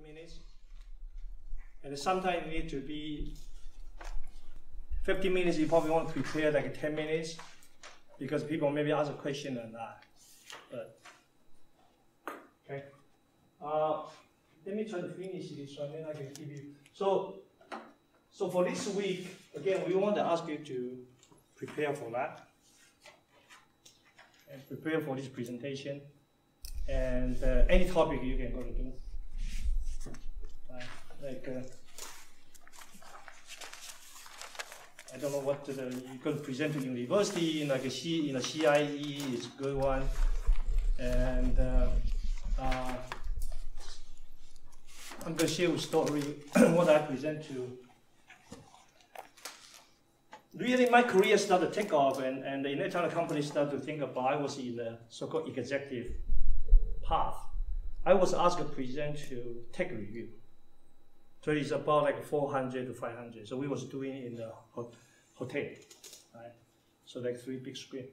minutes. And sometimes it needs to be 50 minutes. You probably want to prepare like 10 minutes because people maybe ask a question or not. But, okay. Let me try to finish this one, then I can give you. So for this week, again, we want to ask you to prepare for that and prepare for this presentation. And any topic you can go to do. I don't know what you're going to present to university, like a CIE is a good one. And I'm going to share a story, what I present to. Really, my career started to take off, and the international company started to think about, I was in the so-called executive path. I was asked to present to tech review. So it's about like 400 to 500. So we was doing in the hotel, right? So like 3 big screen.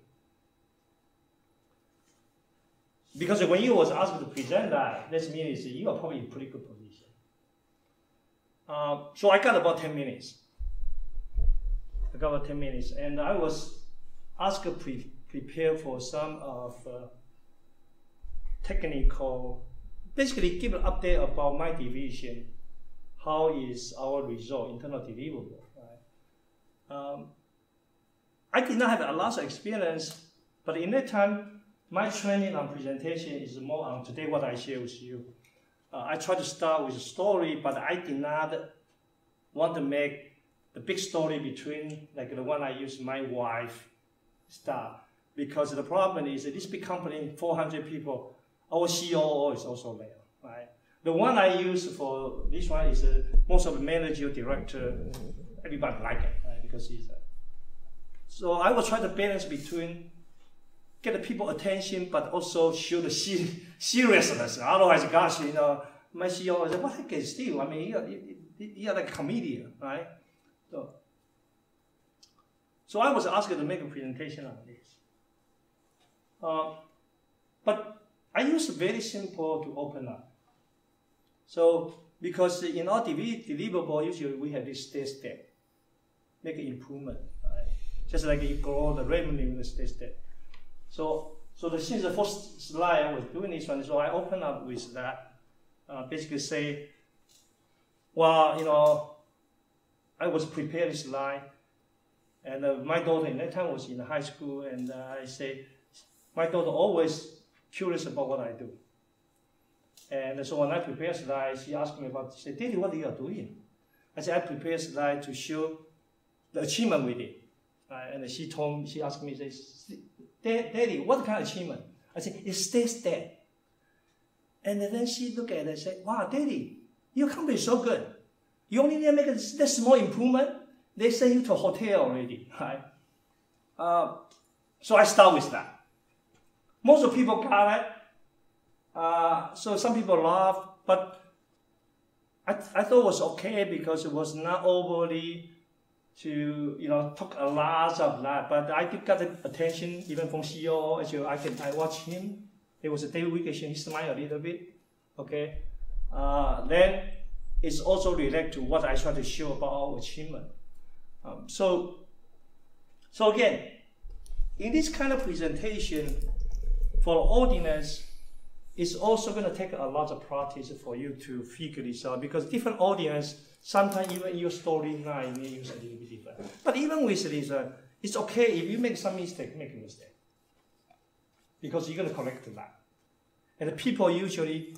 Because when you was asked to present that means you are probably in pretty good position. So I got about 10 minutes. And I was asked to prepare for some of technical, basically give an update about my division. How is our result, internal deliverable, right? I did not have a lot of experience, but in that time, my training on presentation is more on today what I share with you. I try to start with a story, but I did not want to make the big story between like the one I use my wife start, because the problem is that this big company, 400 people, our COO is also there, right? The one I use for this one is most of the manager, director, everybody like it, right? Because he's so I will try to balance between get the people attention, but also show the seriousness. Otherwise, gosh, you know, my CEO is what I can still. I mean, you're like a comedian, right? So I was asked to make a presentation on this. But I use very simple to open up. So, because in our deliverable, usually we have this step, make an improvement, right? Just like you grow the revenue in the step. So since the first slide I was doing this one, so I open up with that, basically say, well, you know, I was prepared this slide, and my daughter in that time was in high school, and I say, my daughter always curious about what I do. And so when I prepare slides, she asked me about, she said, Daddy, what are you doing? I said, I prepare slides to show the achievement we did. And she asked me, Daddy, what kind of achievement? I said, it's step. And then she looked at it and said, wow, Daddy, your company is so good. You only need to make a small improvement, they send you to a hotel already, right? So I start with that. Most of the people got it. So some people laugh, but I thought it was okay because it was not overly to, you know, talk a lot of that. But I did get the attention even from CEO. Actually, I watched him. It was a day vacation. He smiled a little bit. Okay. Then it's also related to what I try to show about our achievement. So again, in this kind of presentation for the audience, it's also going to take a lot of practice for you to figure this out, because different audience, sometimes even your storyline may use a little bit different. But even with this, it's okay if you make some mistake, make a mistake, because you're going to correct that. And the people usually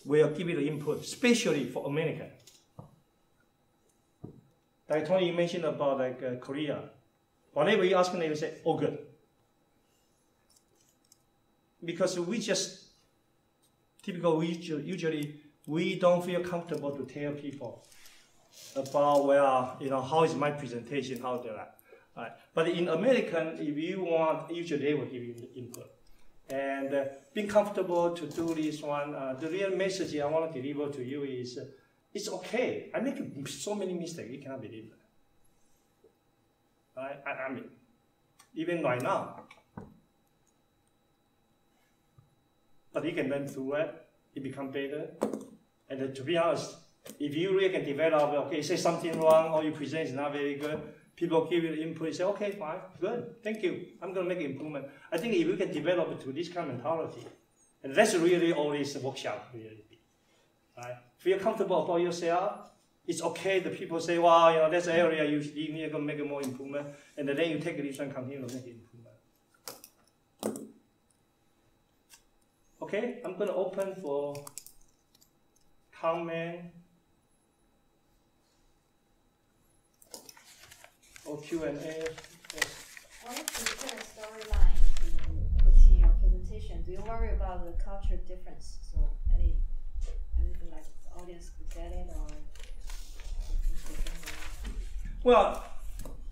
will give you the input, especially for American. Like Tony, you mentioned about like Korea. Whatever you ask them, they will say, oh, good. Because we just, usually we don't feel comfortable to tell people about, well, you know, how is my presentation, how do that. Right. But in American, if you want, usually they will give you the input. And being comfortable to do this one, the real message I want to deliver to you is, it's okay. I make so many mistakes, you cannot believe it. Right? I mean, even right now. But you can learn through it, it becomes better. And to be honest, if you really can develop, okay, say something wrong or you present is not very good, people give you the input, you say, okay, fine, good, thank you, I'm going to make an improvement. I think if you can develop it to this kind of mentality, and that's really always a workshop, really. Right? If you're comfortable about yourself, it's okay that people say, wow, you know, that's an area you need to make a more improvement, and then you take this and continue to make improvement. Okay, I'm going to open for comment or Q&A. What is the current storyline you put in your presentation? Do you worry about the culture difference? So anything like the audience could get it or? Well,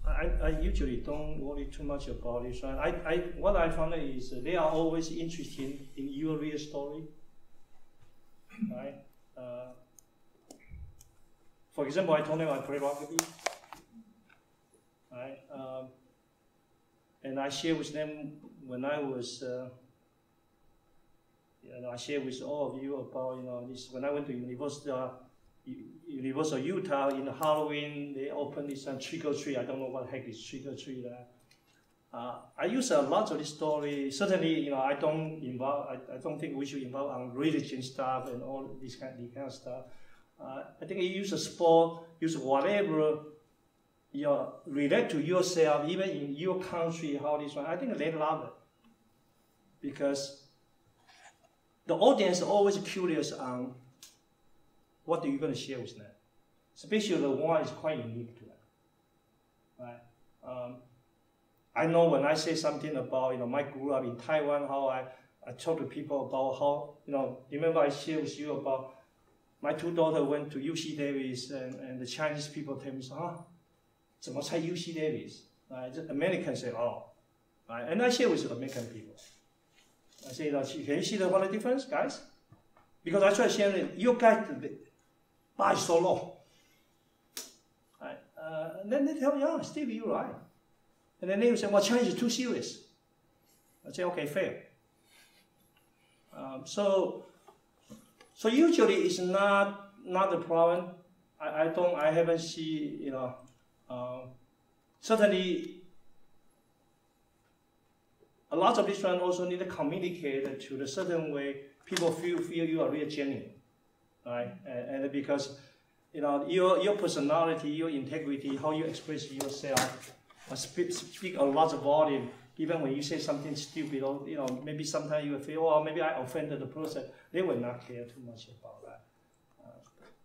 I usually don't worry too much about it. Right? What I found is they are always interested in your real story. Right? For example, I told them I play rugby. Right? And I share with them when I was, I share with all of you about, this, when I went to University of Utah in Halloween, they opened this trick or treat. I don't know what the heck is trick or treat. I use a lot of this story. Certainly, I don't think we should involve on religion stuff and all this kind of stuff. I think you use a sport, use whatever relate to yourself, even in your country, how this one. I think they love it because the audience is always curious on what are you going to share with them? Especially the one is quite unique to them, right? I know when I say something about, my grew up in Taiwan, how I talk to people about how, remember I shared with you about my two daughters went to UC Davis and the Chinese people tell me, 怎么才 UC Davis? Right? The Americans say, oh, right? And I share with the American people. I say, can you see the one difference, guys? Because I try to share it, you guys, the bar is so low. Right? And then they tell me, yeah, Steve, you're right. And then they will say, well, Chinese is too serious. I say, okay, fair. So usually it's not a problem. I haven't seen, certainly a lot of this one also need to communicate to the certain way people feel you are really genuine, right? And because your personality, your integrity, how you express yourself, speak a lot of volume. Even when you say something stupid, or maybe sometimes you will feel, oh, maybe I offended the person. They will not care too much about that.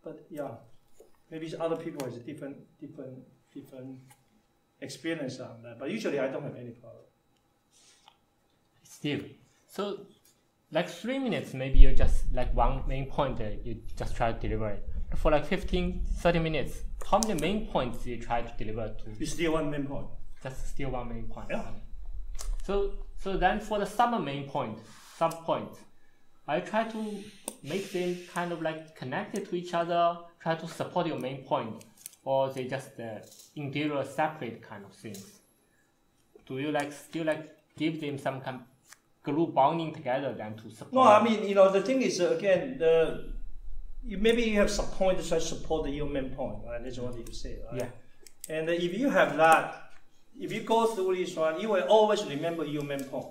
But yeah, maybe other people has a different experience on that. But usually I don't have any problem. Steve, so like 3 minutes, maybe you just like one main point, you just try to deliver it. For like 15, 30 minutes, how many main points you try to deliver to? It's still one main point. Just still one main point. Yeah. So then for the sub point, I try to make them kind of like connected to each other, try to support your main point, or they just individual separate kind of things. Do you still give them some kind of glue bonding together then to support? No, I mean, the thing is, again, maybe you have some point to try to support your main point, right? That's what you say, right? Yeah. And if you have that, if you go through this one, you will always remember your main point.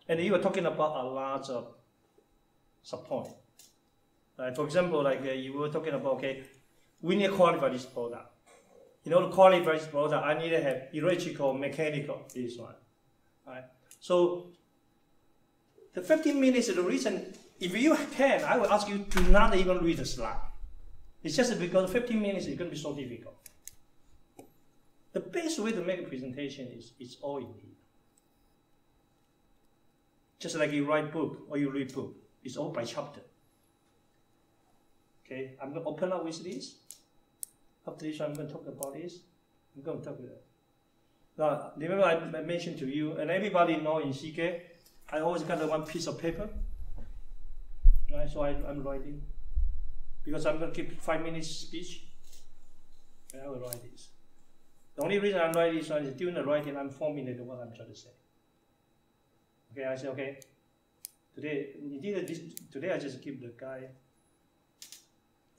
And you are talking about a lot of sub-point. Right? For example, like you were talking about, okay, we need to qualify this product. To qualify this product, I need to have electrical, mechanical, this one. Right? So the 15 minutes is the reason, if you can, I will ask you to not even read the slide. It's just because 15 minutes is going to be so difficult. The best way to make a presentation is it's all in here. Just like you write book or you read book, it's all by chapter. Okay, I'm going to open up with this. After this, I'm going to talk about this. I'm going to talk about it. Now, remember I mentioned to you, and everybody know in CK, I always got one piece of paper. Right, so I'm writing. Because I'm going to keep 5 minutes speech, and I will write this. The only reason I'm writing this one is during the writing, I'm formulating what I'm trying to say. Okay, I say, okay, today I just give the guy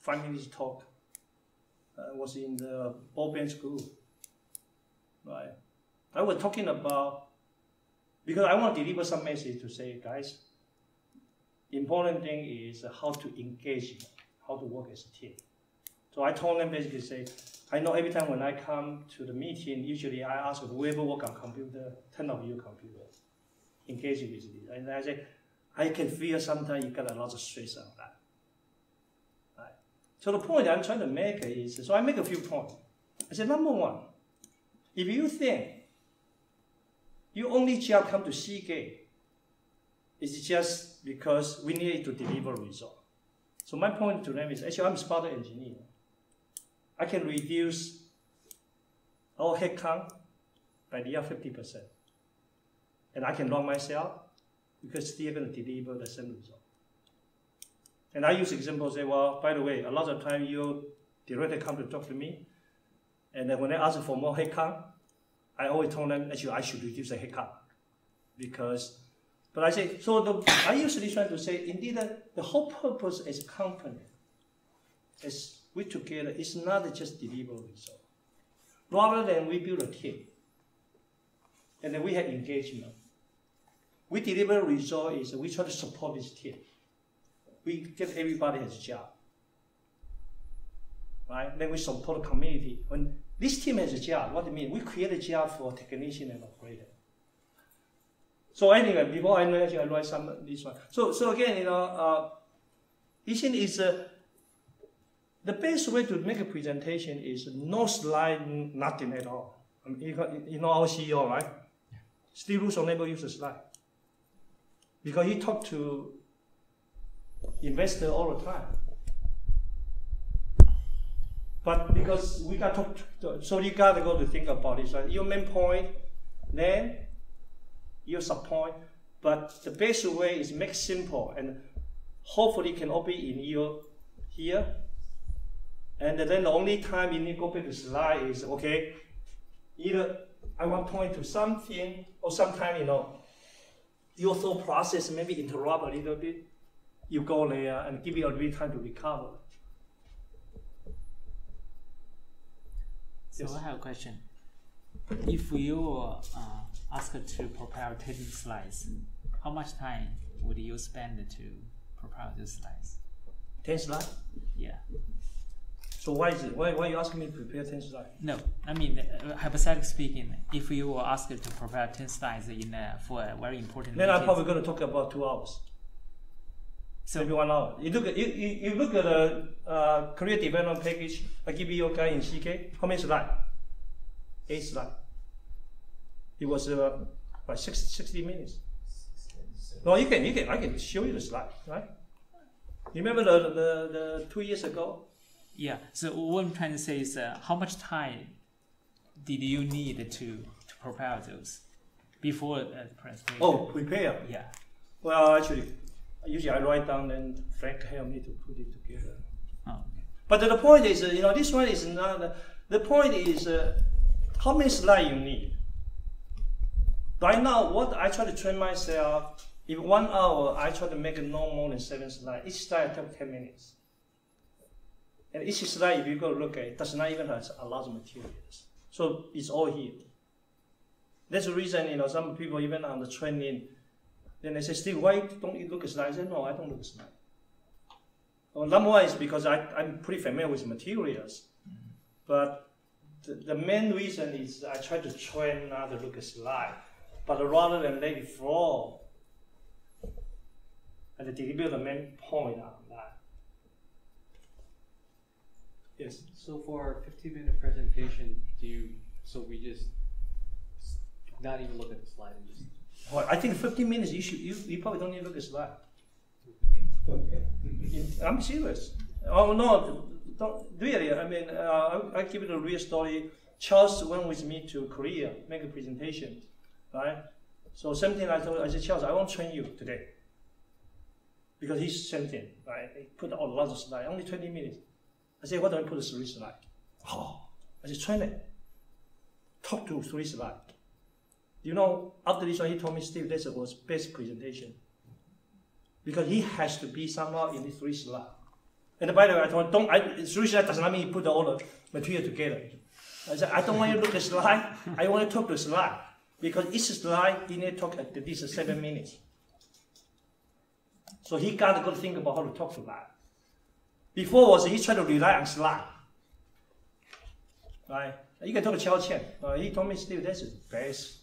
5 minutes talk. Was in the broadband school, right? I was talking about, because I want to deliver some message to say, guys, important thing is how to engage, how to work as a team. So I told them basically say, I know every time when I come to the meeting, usually I ask whoever work on computer, turn off your computer, engage with me. And I say, I can feel sometimes you got a lot of stress on that. Right? So the point I'm trying to make is, so I make a few points. I said, number one, if you think your only job come to Seagate, it's just because we need to deliver result. So my point to them is, actually I'm a smarter engineer. I can reduce our headcount by near 50%. And I can run myself because still going to deliver the same result. And I use examples, say, well, by the way, a lot of time your director come to talk to me, and then when they ask for more headcount, I always told them, actually, I should reduce the headcount. Because, but I say, so I usually try to say, indeed, the whole purpose as a company, as we together, is not just deliver result. Rather than we build a team, and then we have engagement. We deliver result is we try to support this team. We get everybody has a job. Right? Then we support the community. When this team has a job, what do you mean? We create a job for technician and operator. So anyway, before I know, I write this one. So again, you know, issue is the best way to make a presentation is no slide, nothing at all. I mean, you know our CEO, right? Steve Russo never use a slide because he talked to investors all the time. But because we got to, so you got to go to think about it. Right? Your main point, then your subpoint. But the best way is make simple and hopefully can all be in your here. And then the only time you need to go back to slide is, okay, either I want to point to something or sometimes, you know, your thought process maybe interrupt a little bit. You go there and give you a little time to recover. So Yes. I have a question. If you ask to prepare 10 slides, how much time would you spend to prepare the slides? 10 slides? Yeah. So why is it? Why are you asking me to prepare 10 slides? No, I mean, hypothetically speaking, if you were asked to prepare 10 slides for a very important Then meeting, I'm probably going to talk about 2 hours. so Maybe 1 hour. You look at the career development package I give you a guy in CK. How many slides? 8 slides. It was by 60 minutes. No, I can show you the slide, right? Remember the 2 years ago? yeah. So what I'm trying to say is, how much time did you need to prepare those before the presentation? Oh, prepare. yeah. Well, actually, usually I write down and Frank help me to put it together. Oh, okay. But the point is, you know, this one is not. The point is how many slides you need. Right now, what I try to train myself, if 1 hour, I try to make it no more than 7 slides. Each slide takes 10 minutes. And each slide, if you go look at it, does not even have a lot of materials. So it's all here. That's the reason, you know, some people even on the training, then they say, Steve, why don't you look at slides? I say, no, I don't look at slides. Well, number one is because I'm pretty familiar with materials. But the main reason is I try to train not to look at slides, but rather than let it flow and deliver the main point on that. Yes. So for a 15-minute presentation, so we just not even look at the slide and just. Well, I think 15 minutes you probably don't need to look at slide. I'm serious. Oh no, don't really. I mean, I give it a real story. Charles went with me to Korea, make a presentation, right? So same thing I said, Charles, I won't train you today. Because he's same thing, right? He put a lot of slides, only 20 minutes. I said, what do I put 3 slides? Oh, I said, train it. Talk to 3 slides. You know, after this one, he told me, Steve, that was best presentation. Because he has to be somehow in the 3 slides. And by the way, I told him, solution does not mean you put all the material together. I said, I don't want you to look at the slide. I want you to talk to the slide. Because each slide, you need to talk at least 7 minutes. So he got to go think about how to talk to that. Before was he tried to rely on slide. Right? You can talk to Qiao Qian. He told me, Steve, that's the best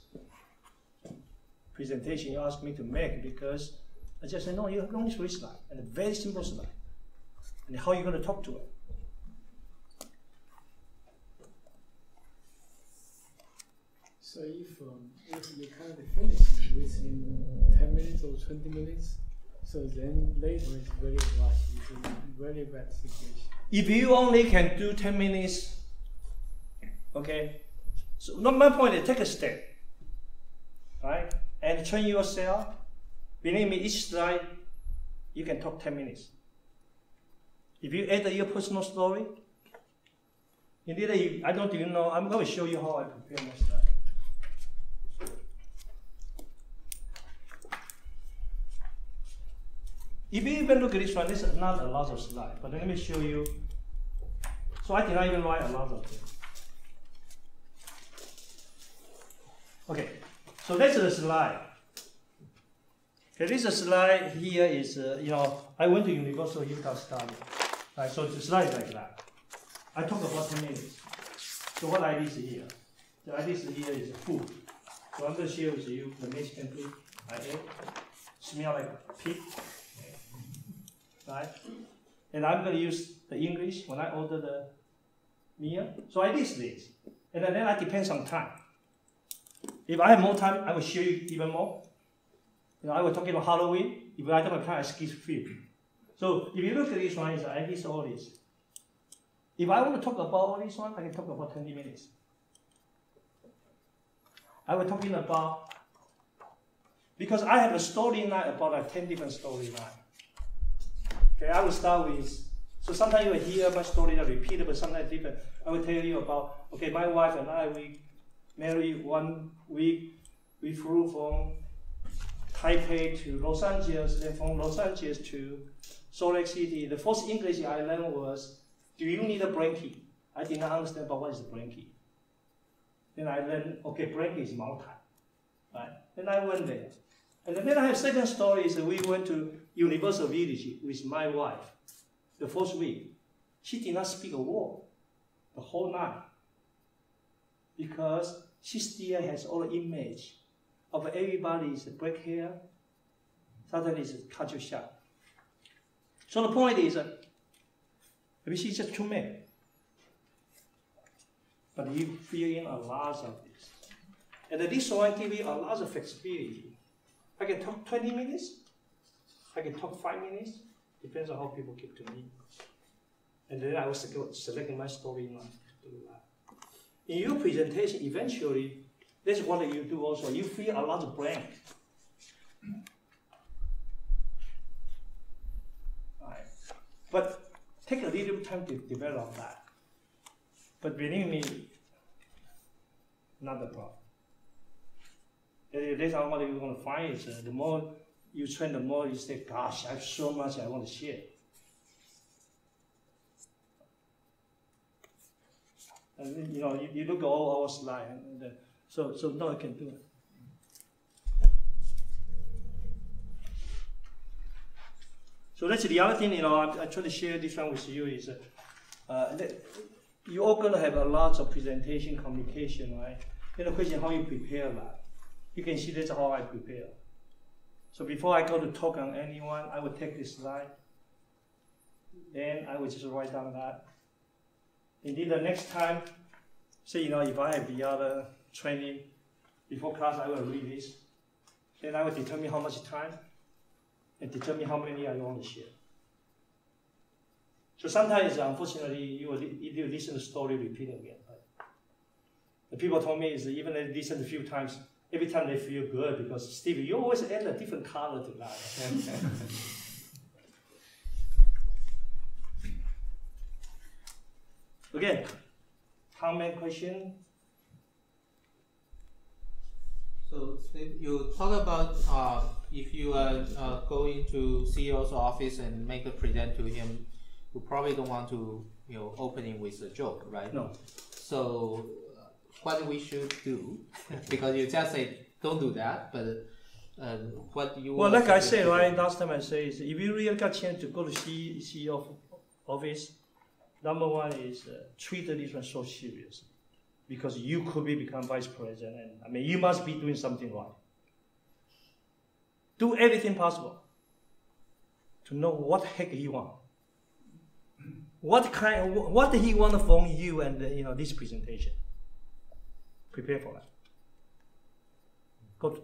presentation you asked me to make, because I just said, no, you have only 3 slides, and a very simple slide. And how are you going to talk to it? So if you kind of finish within 10 minutes or 20 minutes, so then later it's very rushed, it's a very bad situation. If you only can do 10 minutes, okay, so my point is take a step, right, and train yourself. Believe me, each slide, you can talk 10 minutes. If you add your personal story, indeed, I don't even know, I'm going to show you how I prepare my slide. If you even look at this one, this is not a lot of slides, but let me show you. So I did not even write a lot of it. Okay, so that's the slide. Okay, this slide here is, I went to Universal Utah study. Right, so the slide is like that. I talk about 10 minutes. So what I did here? The idea here is food. So I'm going to share with you the Mexican food I ate. Smell like a pig. Right? And I'm going to use the English when I order the meal. So I did this. And then I depends on time. If I have more time, I will show you even more. I will talk about Halloween. If I don't have time, I skip few. So if you look at this one, I list all this. If I want to talk about all this one, I can talk about 20 minutes. I will talking about, because I have a storyline about like 10 different storylines. Okay, I will start with, so sometimes you will hear my story that repeated, but sometimes different. I will tell you about, okay, my wife and I, we married 1 week. We flew from Taipei to Los Angeles, then from Los Angeles to Salt Lake City. The first English I learned was, do you need a blanket? I did not understand about what is a blanket. Then I learned, okay, blanket is mountain. Right? Then I went there. And then I have second story is that we went to Universal Village with my wife the first week. She did not speak a word the whole night because she still has all the image of everybody's black hair, suddenly it's culture shock. So the point is, maybe she's just too mad. But you feel in a lot of this. And this one gives you a lot of flexibility. I can talk 20 minutes, I can talk 5 minutes, depends on how people get to me. And then I was selecting my storyline to do that. In your presentation, eventually, that's what you do also. You feel a lot of blank. Right. But take a little time to develop that. But believe me, not the problem. That's how what you're going to find is the more you train, the more you say, gosh, I have so much I want to share. And then, you look at all our slides, and so no, I can do it. So that's the other thing, I try to share this one with you is you're all going to have a lot of presentation, communication, right? Then the question, how you prepare that? You can see that's how I prepare. So before I go to talk on anyone, I would take this slide. Then I would just write down that. Indeed, the next time, say, if I have the other training, before class I will read this. Then I will determine how much time and determine how many I want to share. So sometimes, unfortunately, you listen to the story, repeat it again. Right? The people told me is even they listen a few times, every time they feel good because, Steve, you always add a different color to that. Again, comment, question? So Steve, you talk about if you are going to CEO's office and make a present to him, you probably don't want to, you know, opening with a joke, right? No. So what we should do, because you just say don't do that, but what you well, like I said, right, last time I said is if you really got a chance to go to CEO office, number one is treat this one so serious, because you could become vice president, and I mean you must be doing something right. Do everything possible to know what the heck he want, what he want from you, and you know, this presentation. Prepare for that. Go to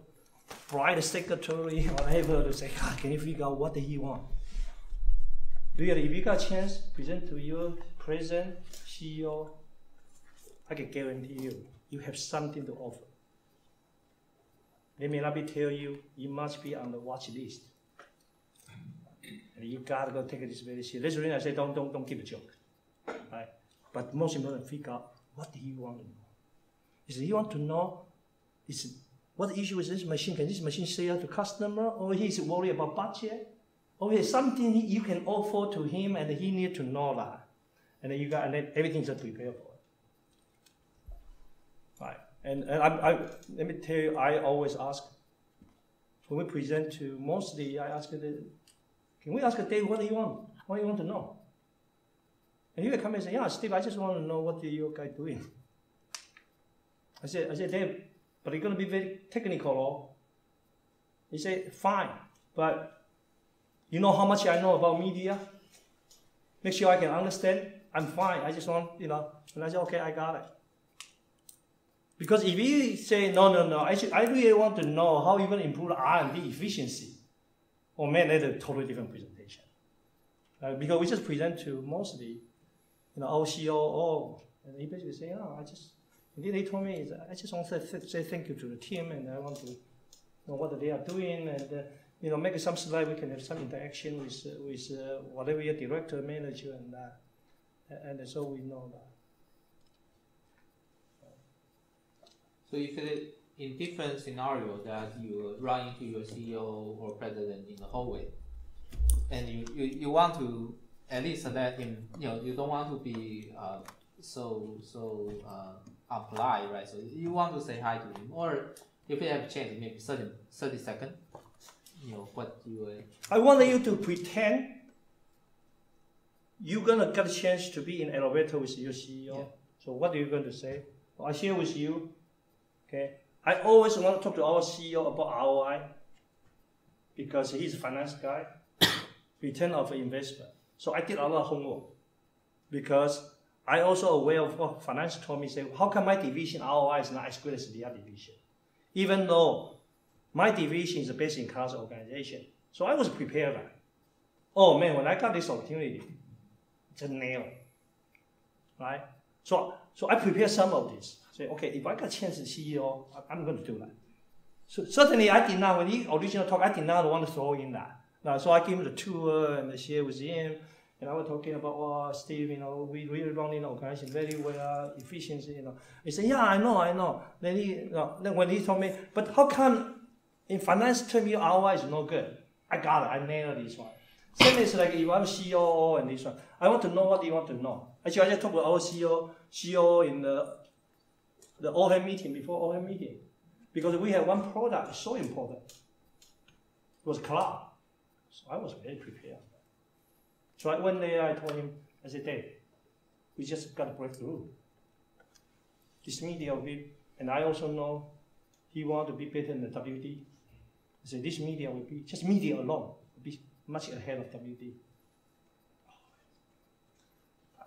write the secretary or whatever to say, God, can you figure out what he want? Really, if you got a chance, present to your president, CEO, I can guarantee you have something to offer. They may not be tell you, you must be on the watch list. And you gotta go take this very serious. That's the reason I say don't give a joke. Right? But most important, figure out what do you want to know. Is he want to know what issue is this machine? Can this machine sell to customer? Or he's worried about budget? Or is something you can offer to him and he need to know that? And then then everything's prepared for it. Right. And let me tell you, I always ask, when we present to mostly, I ask, can we ask Dave what do you want? What do you want to know? And he will come and say, yeah, Steve, I just want to know what your guy doing. I said, Dave, but you're going to be very technical, or? He said, fine, but you know how much I know about media? Make sure I can understand. I'm fine. I just want, you know. And I said, okay, I got it. Because if you say, no, I really want to know how you're going to improve R&D efficiency. Oh man, that's a totally different presentation. Because we just present to mostly, you know, our CEO, and he basically say, oh, they told me, I just want to say thank you to the team, and I want to know what they are doing, and you know, make some slide. We can have some interaction with whatever your director, manager, and so we know that. So if in different scenarios that you run into your CEO or president in the hallway, and you want to at least let him, you know, you don't want to be so unpolite, right? So you want to say hi to him, or if you have a chance, maybe 30 seconds, you know, what you... I want you to pretend you're going to get a chance to be in an elevator with your CEO. Yeah. So what are you going to say? Well, I share with you, okay? I always want to talk to our CEO about ROI because he's a finance guy, return of investment. So I did a lot of homework because I also aware of what finance told me, say, how come my division ROI is not as good as the other division? Even though my division is a best-in-class organization. So I was prepared for that. Oh man, when I got this opportunity, it's a nail, right? So I prepared some of this. Say, okay, if I got a chance as CEO, I'm going to do that. So certainly I did not, when he original talk, I did not want to throw in that. So I gave him the tour and share with him. And I was talking about, oh, Steve, you know, we really running the organization very well, efficiency, you know. He said, yeah, I know. Then then when he told me, but how come in finance term your ROI is no good? I got it, I nailed this one. Same is like if I'm CEO and this one, I want to know what you want to know. Actually, I just talked to our CEO in the all-hand meeting, before all-hand meeting. Because we have one product, so important. It was cloud. So I was very prepared. So one day I told him, I said, Dave, we just got to break through. This media will be, and I also know he wants to be better than the WD. I said, this media will be, just media alone, will be much ahead of WD.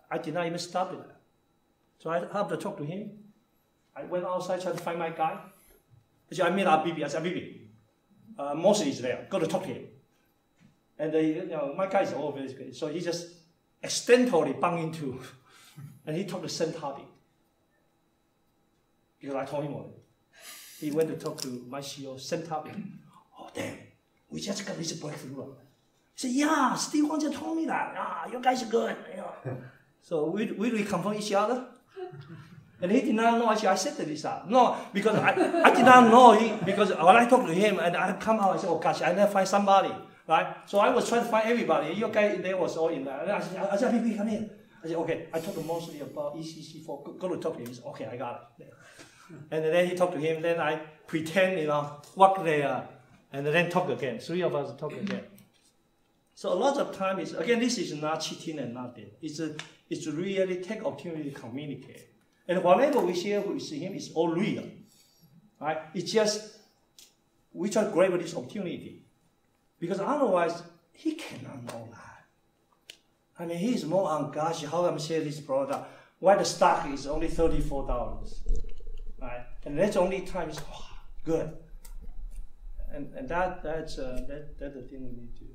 I did not even stop it. So I had to talk to him. I went outside, tried to find my guy. I met Abibi. I said, Abibi, Moses is there. Go to talk to him. And you know, my guy is all very good. So he just accidentally bumped into, and he talked the same topic. Because I told him already. He went to talk to my CEO, same topic. Oh, damn, we just got this breakthrough. He said, yeah, Steve just told me that. Ah, you guys are good. Yeah. So we reconfirm each other. And he did not know, actually, I said to this out. No, because I did not know, because when I talked to him and I come out, I said, oh gosh, I never find somebody. right? So I was trying to find everybody. Your guy in there was all in there. I said, "Hey, come here." I said, "Okay." I talked mostly about ECC4. Go to talk to him. He said, "Okay, I got it." And then he talked to him. Then I pretend, walk there, and then talk again. 3 of us talk again. So a lot of time is, again, this is not cheating and nothing. It's really take opportunity to communicate. And whatever we share with him is all real. Right? It's just, we try to grab this opportunity. Because otherwise, he cannot know that. I mean, he's more on, gosh, how I'm sharing this product. Why the stock is only $34. Right? And that's only time is good. And that's the thing we need to do.